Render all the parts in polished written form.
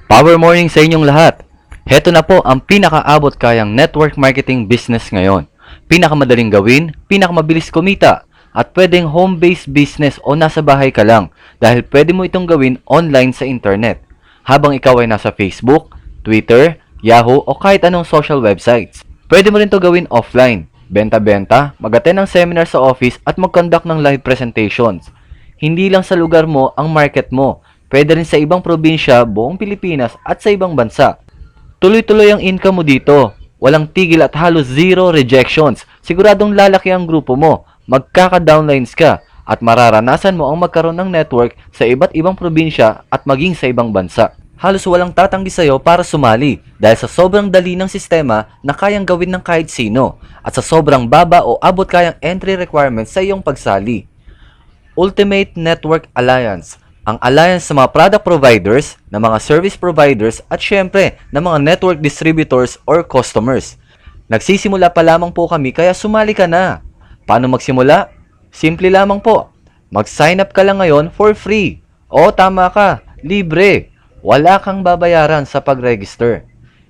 Power morning sa inyong lahat. Heto na po ang pinakaabot kayang network marketing business ngayon. Pinakamadaling gawin, pinakamabilis kumita, at pwedeng home-based business o nasa bahay ka lang dahil pwede mo itong gawin online sa internet. Habang ikaw ay nasa Facebook, Twitter, Yahoo o kahit anong social websites. Pwede mo rin to gawin offline. Benta-benta, mag-attend ng seminar sa office at mag-conduct ng live presentations. Hindi lang sa lugar mo ang market mo. Pwede rin sa ibang probinsya, buong Pilipinas at sa ibang bansa. Tuloy-tuloy ang income mo dito. Walang tigil at halos zero rejections. Siguradong lalaki ang grupo mo. Magkaka-downlines ka at mararanasan mo ang magkaroon ng network sa iba't ibang probinsya at maging sa ibang bansa. Halos walang tatanggi sa'yo para sumali dahil sa sobrang dali ng sistema na kayang gawin ng kahit sino at sa sobrang baba o abot kayang entry requirements sa iyong pagsali. Ultimate Network Alliance, ang alliance sa mga product providers, ng mga service providers at syempre ng mga network distributors or customers. Nagsisimula pa lamang po kami kaya sumali ka na. Paano magsimula? Simple lamang po. Mag-sign up ka lang ngayon for free. O tama ka, libre. Wala kang babayaran sa pag-register.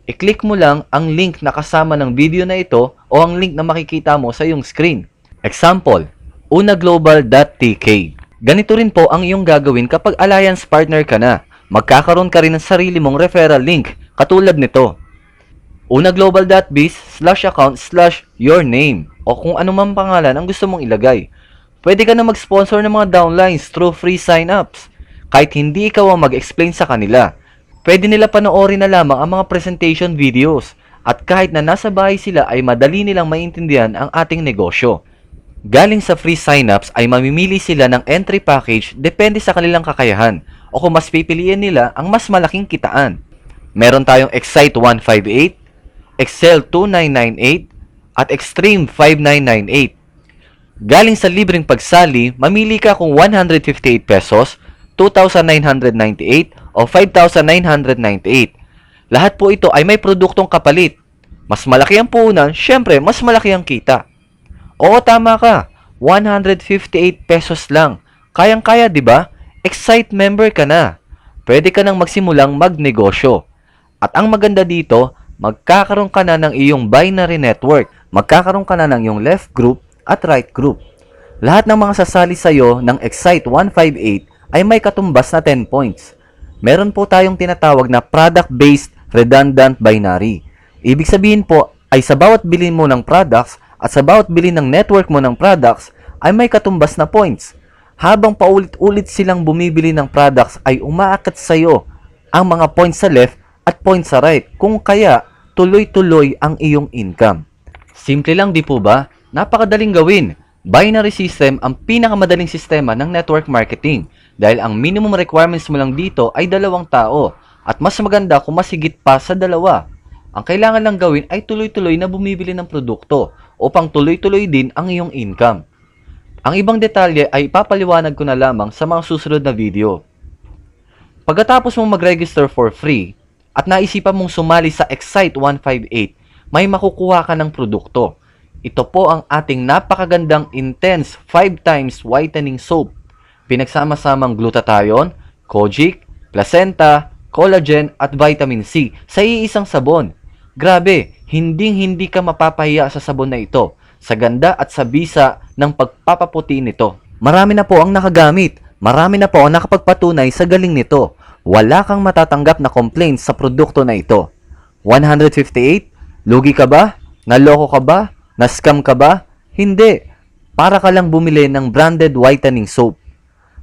I-click mo lang ang link na kasama ng video na ito o ang link na makikita mo sa iyong screen. Example, unaglobal.tk. Ganito rin po ang iyong gagawin kapag alliance partner ka na. Magkakaroon ka rin ng sarili mong referral link katulad nito. unaglobal.biz/account/yourname o kung anumang pangalan ang gusto mong ilagay. Pwede ka na mag-sponsor ng mga downlines through free sign-ups. Kahit hindi ikaw ang mag-explain sa kanila, pwede nila panoorin na lamang ang mga presentation videos at kahit na nasa bahay sila ay madali nilang maintindihan ang ating negosyo. Galing sa free sign-ups ay mamimili sila ng entry package depende sa kanilang kakayahan o kung mas pipiliin nila ang mas malaking kitaan. Meron tayong Excite 158, Excel 2998 at Extreme 5998. Galing sa libreng pagsali, mamili ka kung 158 pesos, 2,998 o 5,998. Lahat po ito ay may produktong kapalit. Mas malaki ang puhunan, syempre mas malaki ang kita. Oo, tama ka. 158 pesos lang. Kayang-kaya, di ba? Excite member ka na. Pwede ka nang magsimulang magnegosyo. At ang maganda dito, magkakaroon ka na ng iyong binary network. Magkakaroon ka na ng iyong left group at right group. Lahat ng mga sasali sa'yo ng Excite 158 ay may katumbas na 10 points. Meron po tayong tinatawag na product-based redundant binary. Ibig sabihin po ay sa bawat bilhin mo ng products at sa bawat bili ng network mo ng products ay may katumbas na points. Habang paulit-ulit silang bumibili ng products ay umaakat sa iyo ang mga points sa left at points sa right. Kung kaya, tuloy-tuloy ang iyong income. Simple lang di po ba? Napakadaling gawin. Binary system ang pinakamadaling sistema ng network marketing dahil ang minimum requirements mo lang dito ay 2 tao at mas maganda kung masigit pa sa 2. Ang kailangan lang gawin ay tuloy-tuloy na bumibili ng produkto upang tuloy-tuloy din ang iyong income. Ang ibang detalye ay ipapaliwanag ko na lamang sa mga susunod na video. Pagkatapos mong mag-register for free at naisipan mong sumali sa Excite 158, may makukuha ka ng produkto. Ito po ang ating napakagandang Intense 5 times Whitening Soap. Pinagsama-samang glutathione, kojic, placenta, collagen at vitamin C sa iisang sabon. Grabe, hindi ka mapapahiya sa sabon na ito, sa ganda at sa bisa ng pagpapaputi nito. Marami na po ang nakagamit, marami na po ang nakapagpatunay sa galing nito. Wala kang matatanggap na complaints sa produkto na ito. 158? Lugi ka ba? Naloko ka ba? Na-scam ka ba? Hindi. Para ka lang bumili ng branded whitening soap.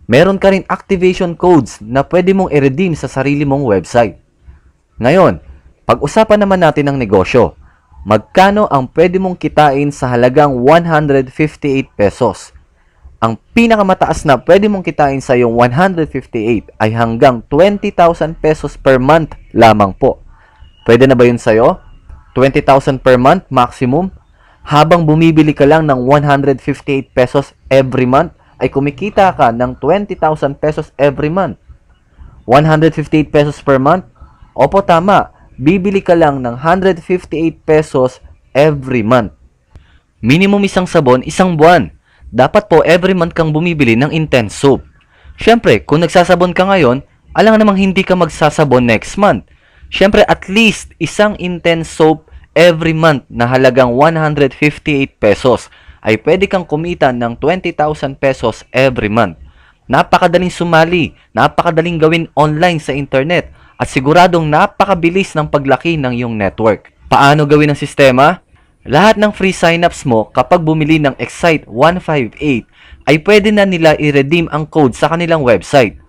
Meron ka rin activation codes na pwede mong i-redeem sa sarili mong website. Ngayon, pag-usapan naman natin ang negosyo. Magkano ang pwede mong kitain sa halagang 158 pesos? Ang pinakamataas na pwede mong kitain sa iyong 158 ay hanggang 20,000 pesos per month lamang po. Pwede na ba yun sa'yo? 20,000 per month maximum? Habang bumibili ka lang ng 158 pesos every month, ay kumikita ka ng 20,000 pesos every month. 158 pesos per month? Opo, tama. Bibili ka lang ng 158 pesos every month. Minimum isang sabon, isang buwan. Dapat po every month kang bumibili ng Intense Soap. Syempre, kung nagsasabon ka ngayon, Alam namang hindi ka magsasabon next month. Siyempre, at least isang intense soap every month na halagang 158 pesos ay pwede kang kumita ng 20,000 pesos every month. Napakadaling sumali, napakadaling gawin online sa internet at siguradong napakabilis ng paglaki ng iyong network. Paano gawin ang sistema? Lahat ng free signups mo kapag bumili ng Excite 158 ay pwede na nila i-redeem ang code sa kanilang website.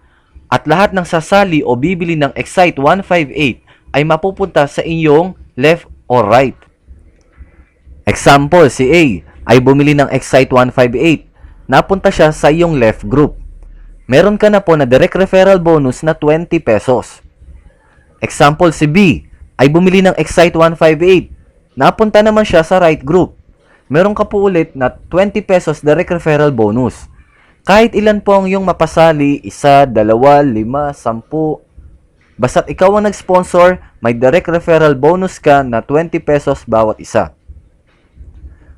At lahat ng sasali o bibili ng Excite 158 ay mapupunta sa inyong left or right. Example, si A ay bumili ng Excite 158. Napunta siya sa iyong left group. Meron ka na po na direct referral bonus na 20 pesos. Example, si B ay bumili ng Excite 158. Napunta naman siya sa right group. Meron ka po ulit na 20 pesos direct referral bonus. Kahit ilan po ang iyong mapasali, 1, 2, 5, 10. Basta't ikaw ang nag-sponsor, may direct referral bonus ka na 20 pesos bawat isa.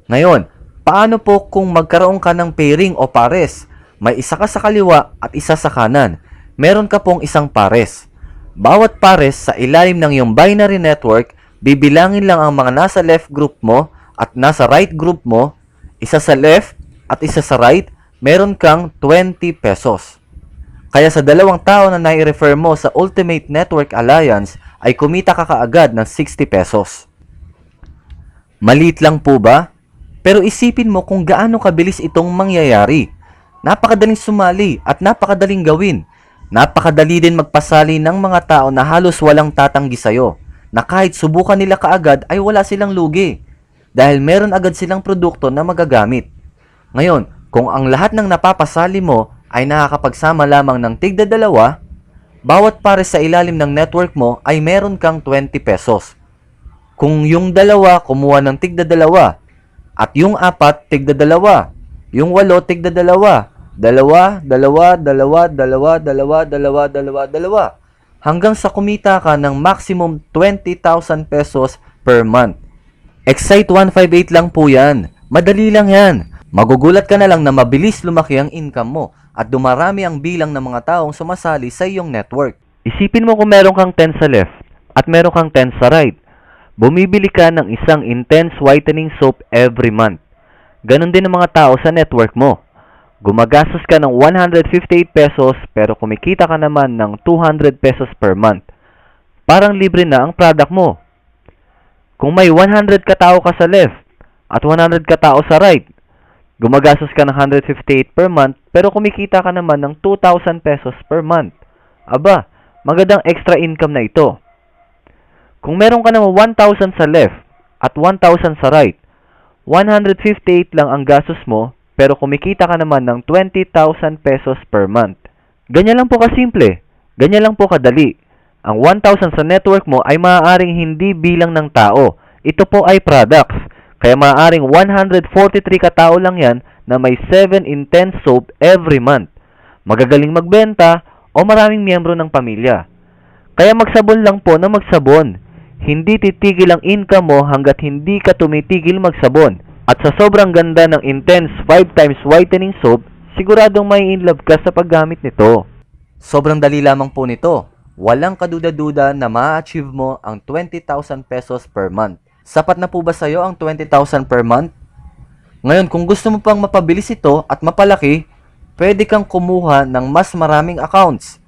Ngayon, paano po kung magkaroon ka ng pairing o pares? May isa ka sa kaliwa at isa sa kanan. Meron ka pong isang pares. Bawat pares sa ilalim ng iyong binary network, bibilangin lang ang mga nasa left group mo at nasa right group mo. Isa sa left at isa sa right, meron kang 20 pesos. Kaya sa dalawang tao na nai-refer mo sa Ultimate Network Alliance ay kumita ka kaagad ng 60 pesos. Maliit lang po ba? Pero isipin mo kung gaano kabilis itong mangyayari. Napakadaling sumali at napakadaling gawin. Napakadali din magpasali ng mga tao na halos walang tatanggi sa'yo, na kahit subukan nila kaagad ay wala silang lugi dahil meron agad silang produkto na magagamit. Ngayon, kung ang lahat ng napapasali mo ay nakakapagsama lamang ng tigda dalawa, bawat pares sa ilalim ng network mo ay meron kang 20 pesos. Kung yung dalawa kumuha ng tigda dalawa, at yung 4 tigda dalawa, yung 8 tigda dalawa, dalawa, hanggang sa kumita ka ng maximum 20,000 pesos per month. Excite 158 lang po yan. Madali lang yan. Magugulat ka na lang na mabilis lumaki ang income mo at dumarami ang bilang ng mga taong sumasali sa iyong network. Isipin mo kung meron kang 10 sa left at meron kang 10 sa right. Bumibili ka ng isang intense whitening soap every month. Ganon din ang mga tao sa network mo. Gumagastos ka ng 158 pesos pero kumikita ka naman ng 200 pesos per month. Parang libre na ang product mo. Kung may 100 katao ka sa left at 100 katao sa right, gumagastos ka ng 158 per month pero kumikita ka naman ng 2,000 pesos per month. Aba, magandang extra income na ito. Kung meron ka naman 1,000 sa left at 1,000 sa right, 158 lang ang gastos mo pero kumikita ka naman ng 20,000 pesos per month. Ganyan lang po kasimple. Ganyan lang po kadali. Ang 1,000 sa network mo ay maaaring hindi bilang ng tao. Ito po ay products. Kaya maaaring 143 katao lang yan na may 7 intense soap every month. Magagaling magbenta o maraming miyembro ng pamilya. Kaya magsabon lang po na magsabon. Hindi titigil ang income mo hanggat hindi ka tumitigil magsabon. At sa sobrang ganda ng intense 5 times whitening soap, siguradong may in love ka sa paggamit nito. Sobrang dali lamang po nito. Walang kaduda-duda na ma-achieve mo ang 20,000 pesos per month. Sapat na po ba sa'yo ang 20,000 per month? Ngayon, kung gusto mo pang mapabilis ito at mapalaki, pwede kang kumuha ng mas maraming accounts.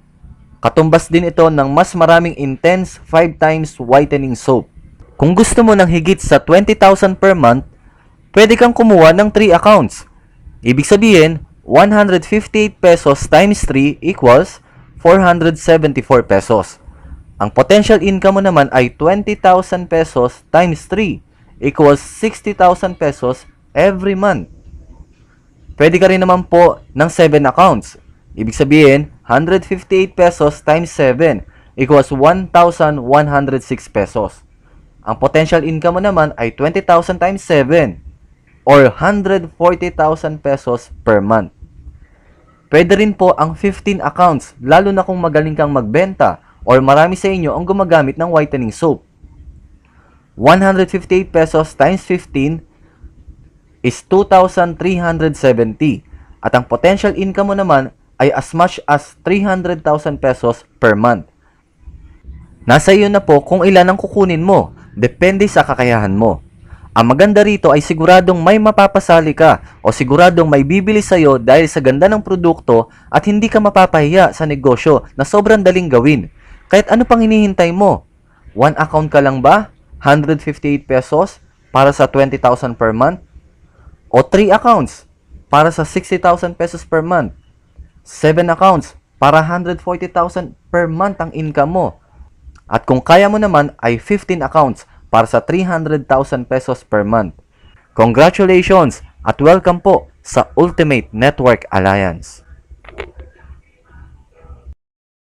Katumbas din ito ng mas maraming intense 5 times whitening soap. Kung gusto mo ng higit sa 20,000 per month, pwede kang kumuha ng 3 accounts. Ibig sabihin, 158 pesos times 3 equals 474 pesos. Ang potential income mo naman ay 20,000 pesos times 3 equals 60,000 pesos every month. Pwede ka rin naman po ng 7 accounts. Ibig sabihin, 158 pesos times 7 equals 1,106 pesos. Ang potential income mo naman ay 20,000 times 7 or 140,000 pesos per month. Pwede rin po ang 15 accounts, lalo na kung magaling kang magbenta or marami sa inyo ang gumagamit ng whitening soap. 158 pesos times 15 is 2,370 at ang potential income mo naman ay as much as 300,000 pesos per month. Nasa iyo na po kung ilan ang kukunin mo, depende sa kakayahan mo. Ang maganda rito ay siguradong may mapapasali ka o siguradong may bibili sa'yo dahil sa ganda ng produkto at hindi ka mapapahiya sa negosyo na sobrang daling gawin. Kahit ano pang hinihintay mo? One account ka lang ba? 158 pesos para sa 20,000 per month? O 3 accounts para sa 60,000 pesos per month? 7 accounts para 140,000 per month ang income mo? At kung kaya mo naman ay 15 accounts para sa 300,000 pesos per month. Congratulations at welcome po sa Ultimate Network Alliance.